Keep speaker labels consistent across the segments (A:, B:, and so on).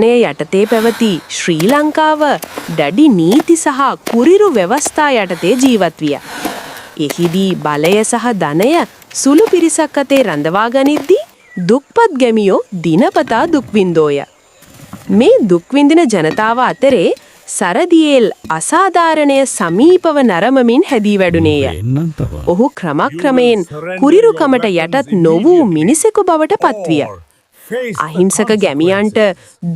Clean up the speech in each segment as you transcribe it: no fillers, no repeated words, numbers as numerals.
A: යටතේ පැවති ශ්‍රී ලංකාව දැඩි නීති සහ කුරිරු ව්‍යවස්ථා යටතේ ජීවත් විය. එහිදී බලය සහ ධනය සුළු පිරිසක් අතේ රඳවා ගනිද්දී දුක්පත් ගැමියෝ දිනපතා දුක් විඳෝය. මේ දුක් විඳින ජනතාව අතරේ සරදියෙල් අසාධාරණය සමීපව නරමමින් හැදී වැඩුණේය. ඔහු ක්‍රමක්‍රමයෙන් කුරිරුකමට යටත් නොවූ මිනිසෙකු බවට පත්විය. අහිංසක ගැමියන්ට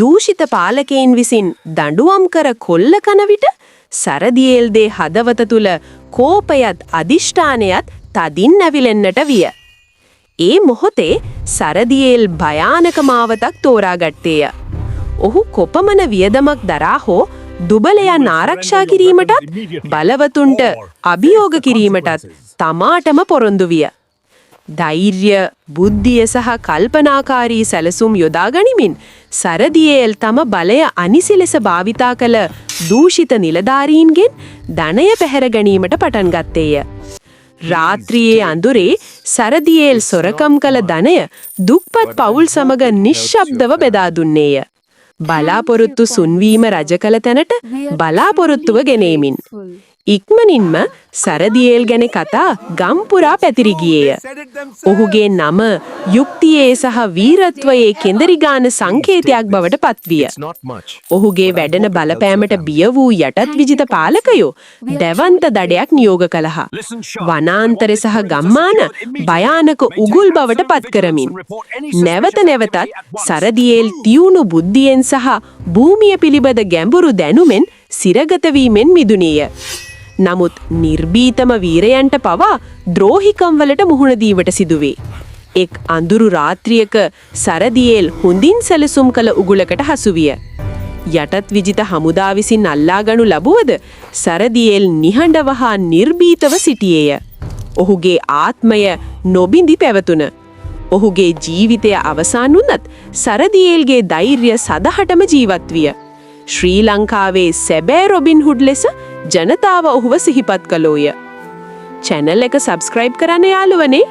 A: දූෂිත පාලකයින් විසින් දඬුවම් කර කොල්ල කන විට සරදියෙල්ගේ හදවත තුල කෝපයත් අදිෂ්ඨානයත් තදින් නැවිලෙන්නට විය. ඒ මොහොතේ සරදියෙල් භයානක මාවතක් තෝරාගත්තේය. ඔහු කොපමණ වියදමක් දරා හෝ දුබලයන් ආරක්ෂා කිරීමටත් බලවතුන්ට අභියෝග කිරීමටත් තමාටම පොරොන්දු විය. ධෛර්ය, බුද්ධිය සහ කල්පනාකාරී සැලසුම් යොදා ගනිමින් සරදියෙල් තම බලය අනිසි ලෙස භාවිතා කළ දූෂිත නිලධාරීන්ගෙන් ධනය පැහැර ගැනීමට පටන් ගත්තේය. රාත්‍රියේ අඳුරේ සරදියෙල් සොරකම් කළ ධනය දුක්පත් පවුල් සමග නිශ්ශබ්දව බෙදා දුන්නේය. බලාපොරොත්තු සුන්වීම රජ කළ තැනට බලාපොරොත්තුව ගෙනීමින්. ඉක්මනින්ම සරදියෙල් ගැන කතා ගම්පුරා පැතිරි ගියේය. ඔහුගේ නම යුක්තියේ සහ වීරත්වයේ කෙඳරිගාන සංකේතයක් බවට පත්විය. ඔහුගේ වැඩෙන බලපෑමට බිය වූ යටත් විජිත පාලකයෝ දැවන්ත දඩයක් නියෝග කළා. වනාන්තර සහ ගම්මාන භයානක උගුල් බවට පත් කරමින් නැවත නැවතත් සරදියෙල් තියුණු බුද්ධියෙන් සහ භූමිය පිළිබඳ ගැඹුරු දැනුමෙන් සිරගත වීමෙන් මිදුණේය. නමුත් නිර්භීතම වීරයන්ට පවා ද්‍රෝහිකම් වලට මුහුණ දීමට සිදුවේ. එක් අඳුරු රාත්‍රියක සරදියෙල් හොඳින් සැලසුම් කළ උගුලකට හසු විය. යටත් විජිත හමුදා විසින් අල්ලාගනු ලැබුවද සරදියෙල් නිහඬව හා නිර්භීතව සිටියේය. ඔහුගේ ආත්මය නොබිඳි පැවතුන. ඔහුගේ ජීවිතය අවසන් වුණත් සරදියෙල්ගේ ධෛර්යය සදහටම ජීවත් විය. ශ්‍රී ලංකාවේ සැබෑ රොබින් හුඩ් ලෙස ජනතාව ඔහුව සිහිපත් කළෝය. චැනල් එක සබ්ස්ක්‍රයිබ් කරන්න යාළුවනේ.